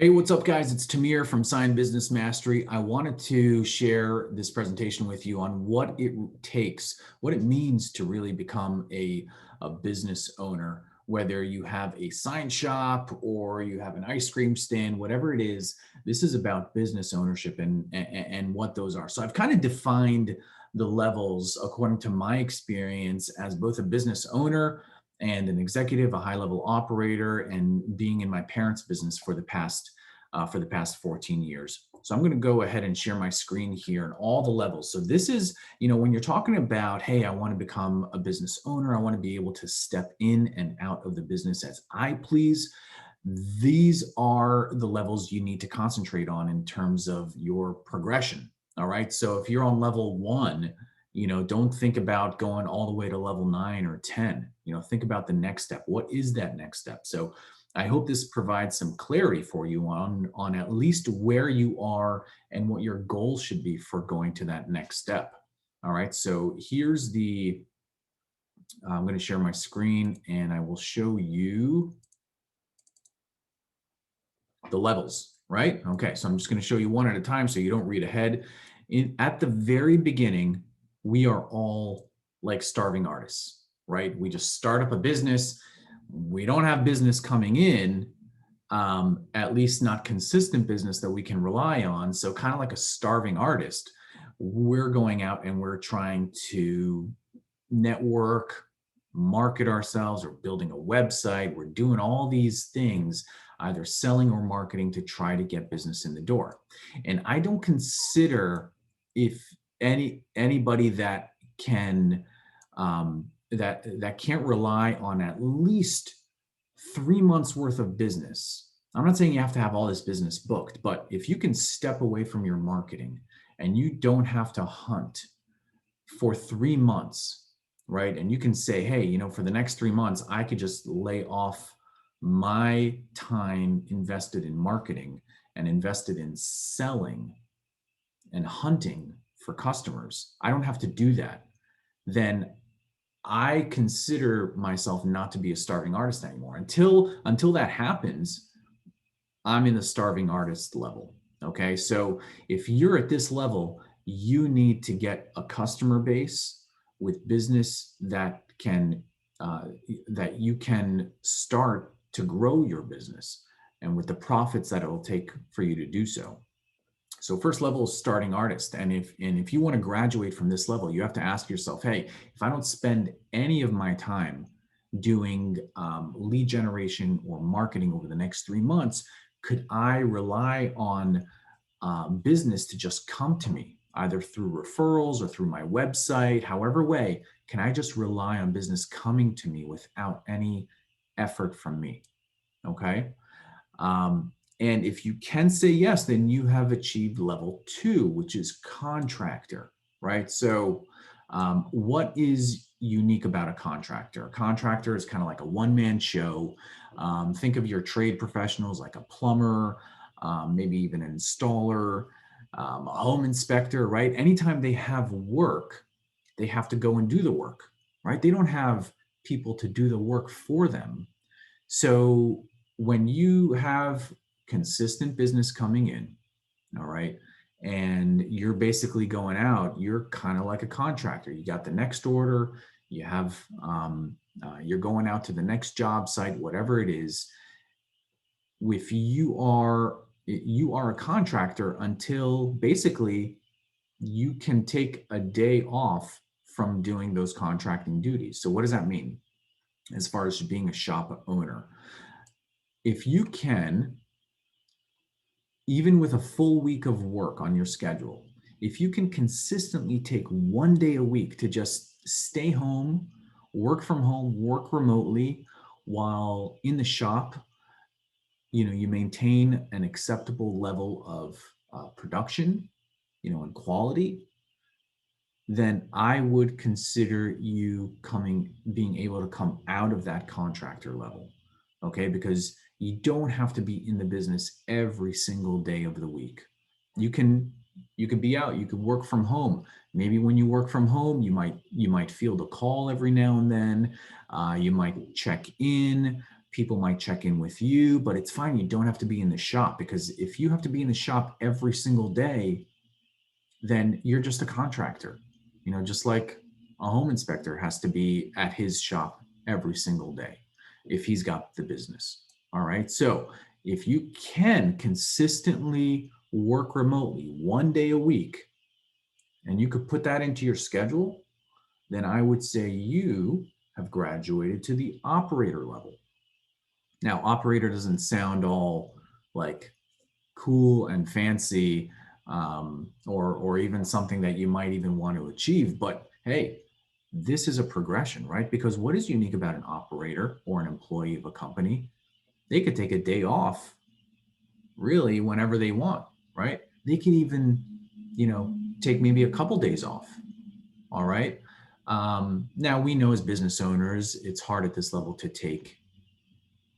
Hey, what's up, guys? It's Tamir from Sign Business Mastery. I wanted to share this presentation with you on what it takes, what it means to really become a business owner, whether you have a sign shop or you have an ice cream stand, whatever it is. This is about business ownership and what those are. So I've kind of defined the levels according to my experience as both a business owner and an executive, a high level operator, and being in my parents' business for the past 14 years. So I'm going to go ahead and share my screen here and all the levels. So this is, when you're talking about, hey, I want to become a business owner, I want to be able to step in and out of the business as I please. These are the levels you need to concentrate on in terms of your progression. All right. So if you're on level one, don't think about going all the way to level 9 or 10. Think about the next step. What is that next step? So I hope this provides some clarity for you on at least where you are and what your goal should be for going to that next step. All right. So here's I'm going to share my screen and I will show you the levels, right? Okay, so I'm just going to show you one at a time so you don't read ahead. At the very beginning, we are all like starving artists, right? We just start up a business. We don't have business coming in, at least not consistent business that we can rely on. So kind of like a starving artist, we're going out and we're trying to network, market ourselves, or building a website. We're doing all these things, either selling or marketing, to try to get business in the door. And I don't consider if anybody that can that can't rely on at least 3 months worth of business. I'm not saying you have to have all this business booked, but if you can step away from your marketing and you don't have to hunt for 3 months, right? And you can say, hey, for the next 3 months, I could just lay off my time invested in marketing and invested in selling and hunting for customers. I don't have to do that. Then I consider myself not to be a starving artist anymore. Until that happens, I'm in the starving artist level. Okay. So if you're at this level, you need to get a customer base with business that you can start to grow your business and with the profits that it will take for you to do so. So first level is starting artist. And if you want to graduate from this level, you have to ask yourself, hey, if I don't spend any of my time doing lead generation or marketing over the next 3 months, could I rely on business to just come to me, either through referrals or through my website, however way? Can I just rely on business coming to me without any effort from me? Okay. And if you can say yes, then you have achieved level 2, which is contractor, right? So what is unique about a contractor? A contractor is kind of like a one-man show. Think of your trade professionals like a plumber, maybe even an installer, a home inspector, right? Anytime they have work, they have to go and do the work, right? They don't have people to do the work for them. So when you have consistent business coming in, all right, and you're basically going out, you're kind of like a contractor. You got the next order, you have, you're going out to the next job site, whatever it is. If you are a contractor until basically you can take a day off from doing those contracting duties. So what does that mean as far as being a shop owner? If you can, even with a full week of work on your schedule, if you can consistently take one day a week to just stay home, work from home, work remotely while in the shop, you maintain an acceptable level of production, and quality, then I would consider you being able to come out of that contractor level. Okay. Because you don't have to be in the business every single day of the week. You can, you could be out, you could work from home. Maybe when you work from home, you might field a call every now and then. You might check in, people might check in with you, but it's fine. You don't have to be in the shop, because if you have to be in the shop every single day, then you're just a contractor. Just like a home inspector has to be at his shop every single day if he's got the business. All right. So if you can consistently work remotely 1 day a week, and you could put that into your schedule, then I would say you have graduated to the operator level. Now, operator doesn't sound all like cool and fancy, or even something that you might even want to achieve. But hey, this is a progression, right? Because what is unique about an operator or an employee of a company? They could take a day off really whenever they want, right? They can even, take maybe a couple days off. All right. Now we know as business owners, it's hard at this level to take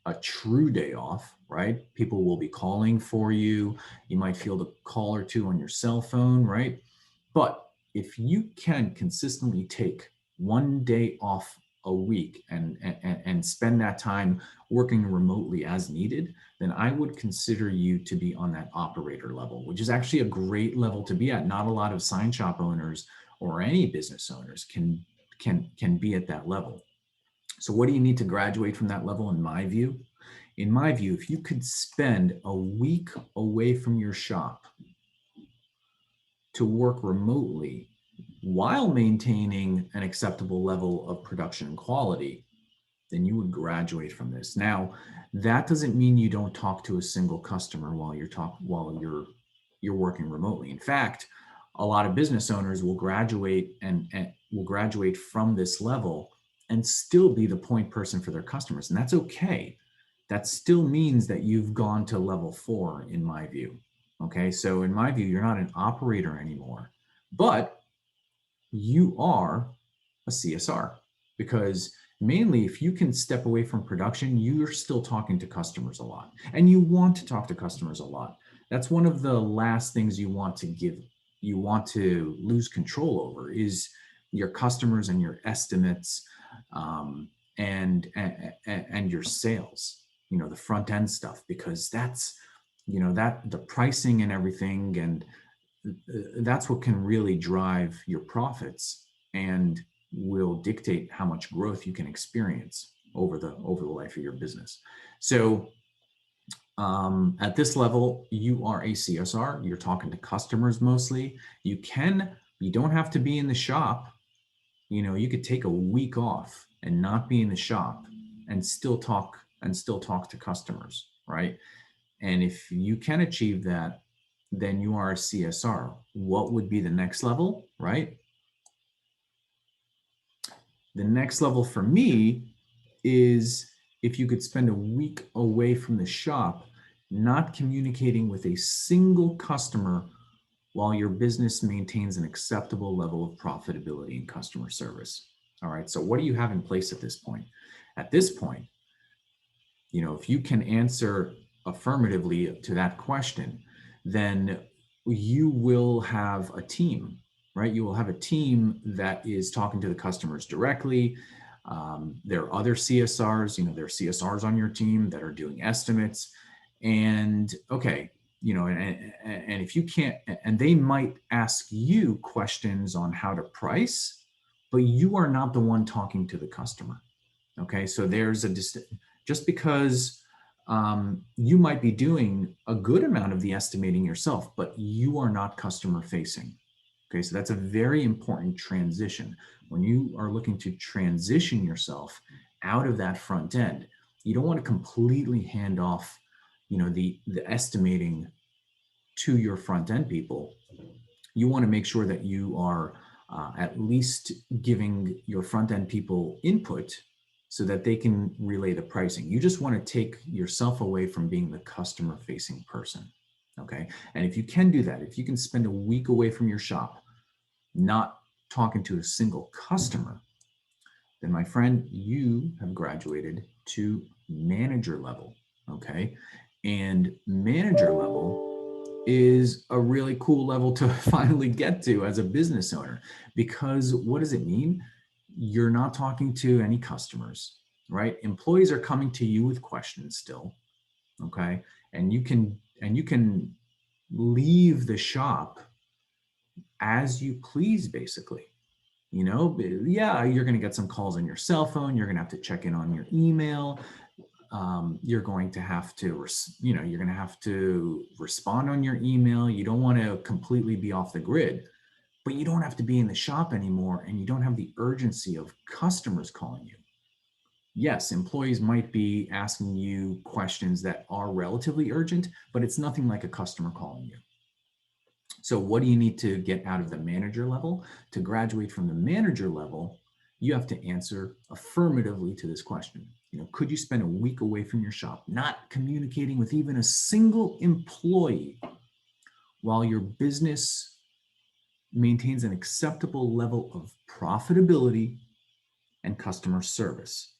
a true day off, right? People will be calling for you. You might field a call or two on your cell phone, right? But if you can consistently take 1 day off a week and spend that time working remotely as needed, then I would consider you to be on that operator level, which is actually a great level to be at. Not a lot of sign shop owners or any business owners can be at that level. So what do you need to graduate from that level in my view? In my view, if you could spend a week away from your shop to work remotely while maintaining an acceptable level of production and quality, then you would graduate from this. Now, that doesn't mean you don't talk to a single customer while you're working remotely. In fact, a lot of business owners will graduate and will graduate from this level and still be the point person for their customers. And that's okay. That still means that you've gone to level 4, in my view. Okay, so in my view, you're not an operator anymore, but you are a CSR, because mainly if you can step away from production, you're still talking to customers a lot, and you want to talk to customers a lot. That's one of the last things you want to lose control over, is your customers and your estimates, and your sales, the front end stuff, because that's, that the pricing and everything, and that's what can really drive your profits and will dictate how much growth you can experience over the life of your business. So at this level, you are a CSR. You're talking to customers mostly. You don't have to be in the shop. You could take a week off and not be in the shop and still talk to customers, right? And if you can achieve that, then you are a CSR. What would be the next level, right? The next level for me is if you could spend a week away from the shop, not communicating with a single customer while your business maintains an acceptable level of profitability and customer service. All right, so what do you have in place at this point? At this point, if you can answer affirmatively to that question, then you will have a team, right? You will have a team that is talking to the customers directly. There are other CSRs, there are CSRs on your team that are doing estimates. And okay, and if you can't, and they might ask you questions on how to price, but you are not the one talking to the customer. Okay, so there's just because you might be doing a good amount of the estimating yourself, but you are not customer facing. Okay, so that's a very important transition. When you are looking to transition yourself out of that front end, you don't want to completely hand off, the estimating to your front end people. You want to make sure that you are at least giving your front end people input so that they can relay the pricing. You just want to take yourself away from being the customer facing person. Okay. And if you can do that, if you can spend a week away from your shop, not talking to a single customer, then my friend, you have graduated to manager level. Okay. And manager level is a really cool level to finally get to as a business owner, because what does it mean? You're not talking to any customers. right? Employees are coming to you with questions still, okay? And you can leave the shop as you please, basically. Yeah, you're going to get some calls on your cell phone. You're going to have to check in on your email. You're going to have to, you're going to have to respond on your email. You don't want to completely be off the grid, but you don't have to be in the shop anymore, and you don't have the urgency of customers calling you. Yes, employees might be asking you questions that are relatively urgent, but it's nothing like a customer calling you. So what do you need to get out of the manager level? To graduate from the manager level, you have to answer affirmatively to this question. Could you spend a week away from your shop, not communicating with even a single employee, while your business maintains an acceptable level of profitability and customer service?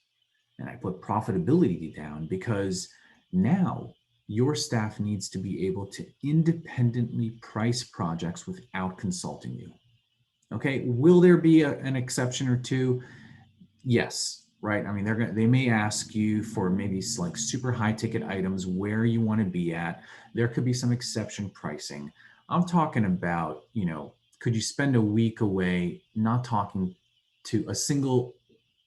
And I put profitability down because now your staff needs to be able to independently price projects without consulting you. Okay, will there be an exception or two? Yes, right. I mean, they may ask you for maybe like super high ticket items where you want to be at. There could be some exception pricing. I'm talking about, could you spend a week away not talking to a single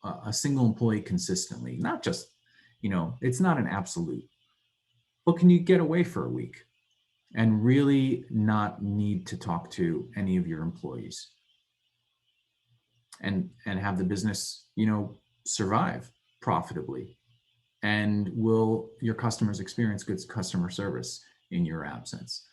employee consistently? Not just, it's not an absolute, but can you get away for a week and really not need to talk to any of your employees, and have the business, survive profitably? And will your customers experience good customer service in your absence?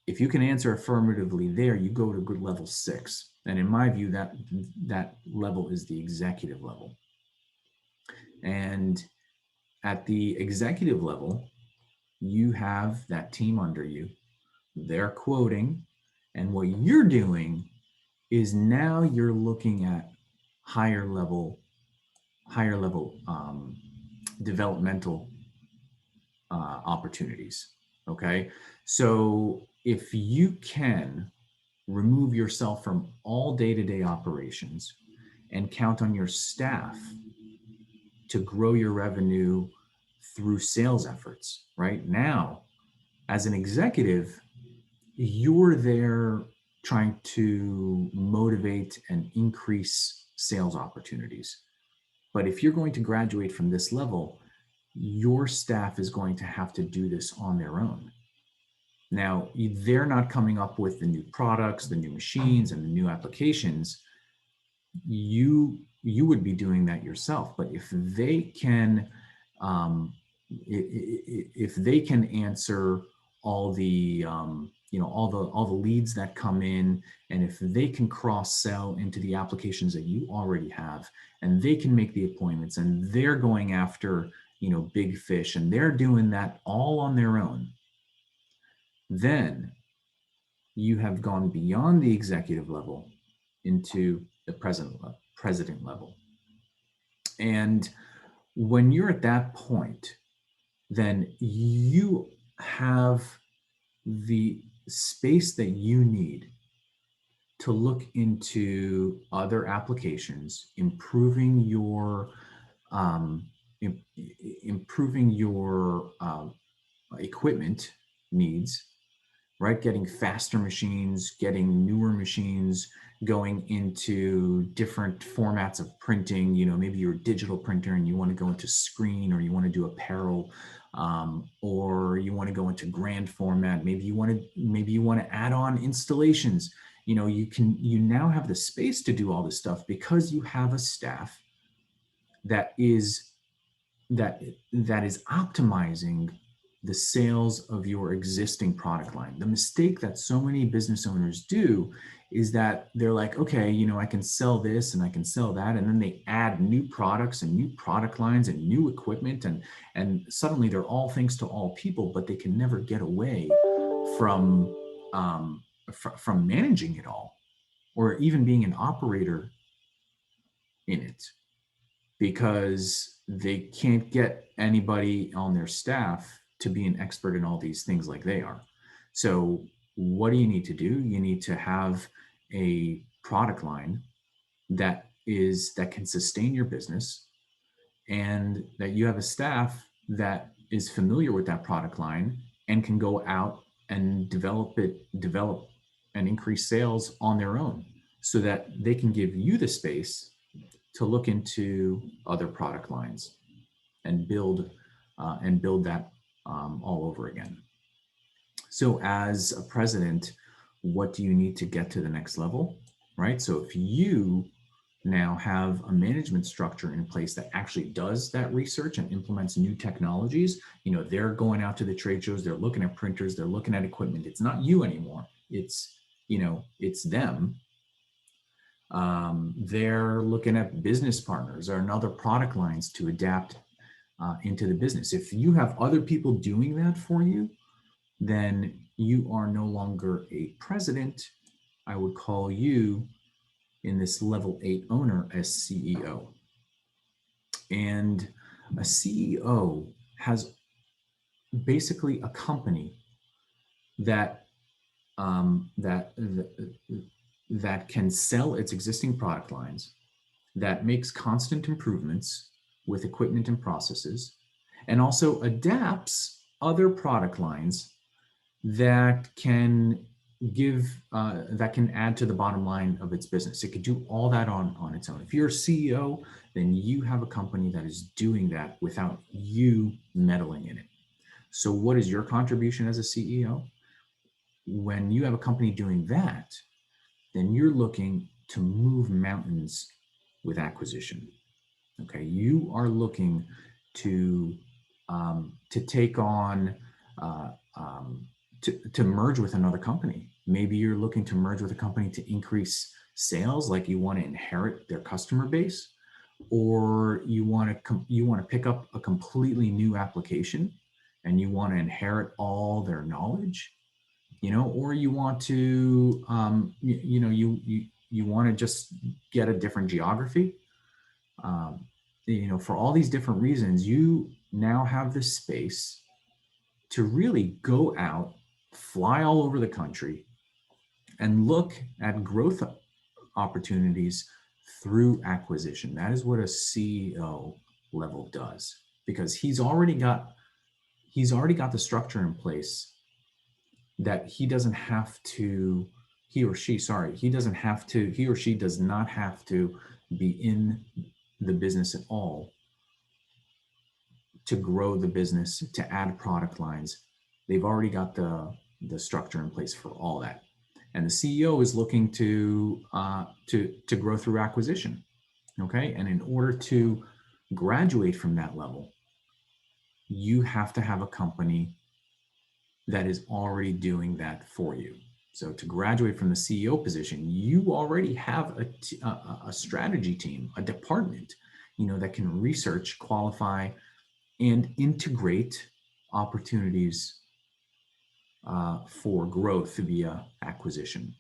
If you can answer affirmatively there, you go to good level 6. And in my view, that level is the executive level. And at the executive level, you have that team under you. They're quoting, and what you're doing is now you're looking at higher level developmental opportunities. Okay, so if you can remove yourself from all day-to-day operations and count on your staff to grow your revenue through sales efforts, right? Now, as an executive, you're there trying to motivate and increase sales opportunities. But if you're going to graduate from this level, your staff is going to have to do this on their own. Now, they're not coming up with the new products, the new machines, and the new applications. You would be doing that yourself. But if they can, if they can answer all the all the leads that come in, and if they can cross sell into the applications that you already have, and they can make the appointments, and they're going after big fish, and they're doing that all on their own, then you have gone beyond the executive level into the president level. And when you're at that point, then you have the space that you need to look into other applications, improving your equipment needs, right? Getting faster machines, getting newer machines, going into different formats of printing. Maybe you're a digital printer and you want to go into screen, or you want to do apparel, or you want to go into grand format. Maybe you want to add on installations. You now have the space to do all this stuff because you have a staff that is optimizing the sales of your existing product line. The mistake that so many business owners do is that they're like, okay, I can sell this and I can sell that, and then they add new products and new product lines and new equipment, and suddenly they're all things to all people, but they can never get away from managing it all, or even being an operator in it, because they can't get anybody on their staff to be an expert in all these things like they are. So what do you need to do? You need to have a product line that can sustain your business, and that you have a staff that is familiar with that product line and can go out and develop and increase sales on their own, so that they can give you the space to look into other product lines and build that all over again. So as a president, what do you need to get to the next level, right? So if you now have a management structure in place that actually does that research and implements new technologies, they're going out to the trade shows, they're looking at printers, they're looking at equipment. It's not you anymore. It's them. They're looking at business partners or other product lines to adapt into the business. If you have other people doing that for you, then you are no longer a president. I would call you, in this level 8 owner, as CEO. And a CEO has basically a company that that can sell its existing product lines, that makes constant improvements with equipment and processes, and also adapts other product lines that can that can add to the bottom line of its business. It could do all that on its own. If you're a CEO, then you have a company that is doing that without you meddling in it. So what is your contribution as a CEO? When you have a company doing that, then you're looking to move mountains with acquisition. Okay, you are looking to take on to merge with another company. Maybe you're looking to merge with a company to increase sales, like you want to inherit their customer base, or you want to pick up a completely new application and you want to inherit all their knowledge, or you want to you want to just get a different geography. For all these different reasons, you now have the space to really go out, fly all over the country, and look at growth opportunities through acquisition. That is what a CEO level does, because he's already got the structure in place that he or she does not have to be in the business at all to grow the business, to add product lines. They've already got the structure in place for all that. And the CEO is looking to grow through acquisition. Okay. And in order to graduate from that level, you have to have a company that is already doing that for you. So to graduate from the CEO position, you already have a strategy team, a department, that can research, qualify, and integrate opportunities for growth via acquisition.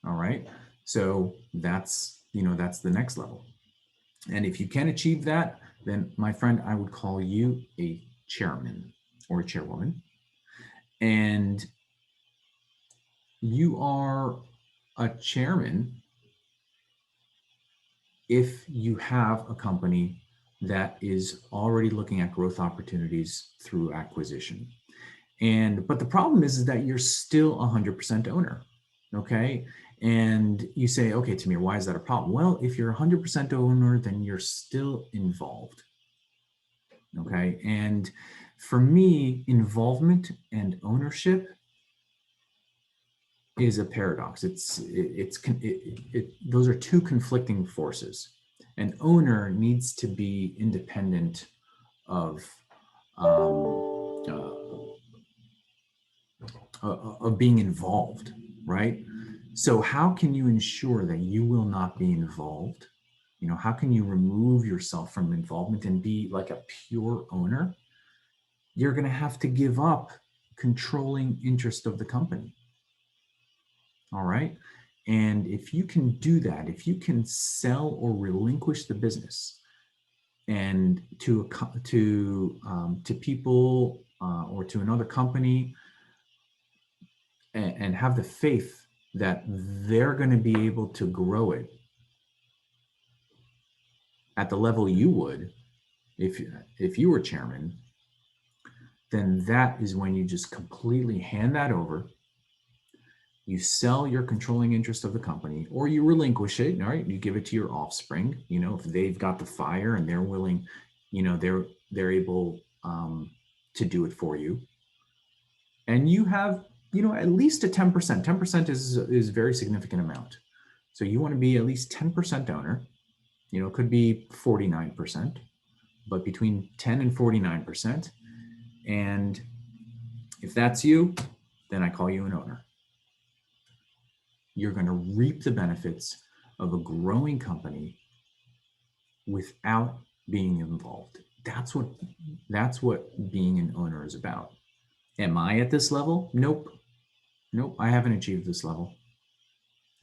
All right. So that's the next level. And if you can achieve that, then my friend, I would call you a chairman or a chairwoman. And you are a chairman if you have a company that is already looking at growth opportunities through acquisition. But the problem is that you're still 100% owner. Okay. And you say, okay, Tamir, why is that a problem? Well, if you're 100% owner, then you're still involved. Okay. And for me, involvement and ownership is a paradox. Those are two conflicting forces. An owner needs to be independent of being involved, right? So how can you ensure that you will not be involved? How can you remove yourself from involvement and be like a pure owner? You're going to have to give up controlling interest of the company. All right. And if you can do that, if you can sell or relinquish the business and to people or to another company, and have the faith that they're going to be able to grow it at the level you would, if you were chairman, then that is when you just completely hand that over. You sell your controlling interest of the company, or you relinquish it. All right, you give it to your offspring. If they've got the fire and they're willing, they're able to do it for you, and you have at least a 10%. 10% is a very significant amount. So you want to be at least 10% owner. It could be 49%, but between 10 and 49%. And if that's you, then I call you an owner. You're going to reap the benefits of a growing company without being involved. That's what being an owner is about. Am I at this level? Nope. I haven't achieved this level.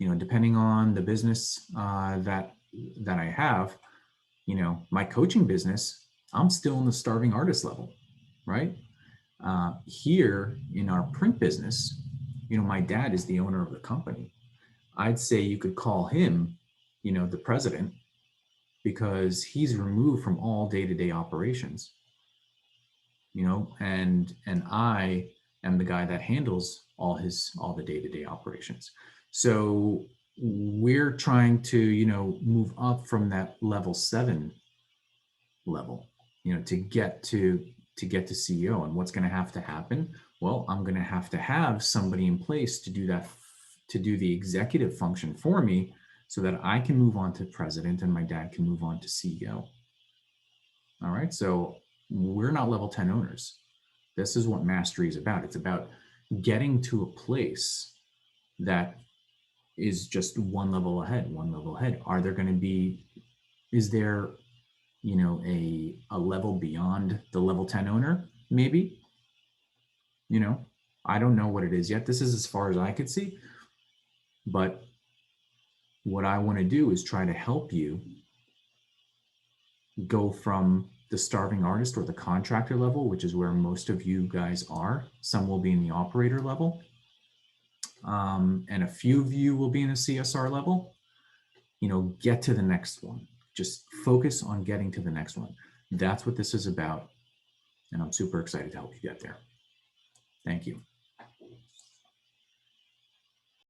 Depending on the business that I have, my coaching business, I'm still in the starving artist level, right? Here in our print business, my dad is the owner of the company. I'd say you could call him, the president, because he's removed from all day-to-day operations, and I am the guy that handles all the day-to-day operations. So we're trying to, move up from that level 7 level, to get to CEO. And what's going to have to happen? Well, I'm going to have somebody in place to do that, to do the executive function for me, so that I can move on to president and my dad can move on to CEO. All right. So we're not level 10 owners. This is what mastery is about. It's about getting to a place that is just one level ahead. Are there going to be, is there, a level beyond the level 10 owner? Maybe. I don't know what it is yet. This is as far as I could see. But what I want to do is try to help you go from the starving artist or the contractor level, which is where most of you guys are. Some will be in the operator level. And a few of you will be in the CSR level. Get to the next one. Just focus on getting to the next one. That's what this is about. And I'm super excited to help you get there. Thank you.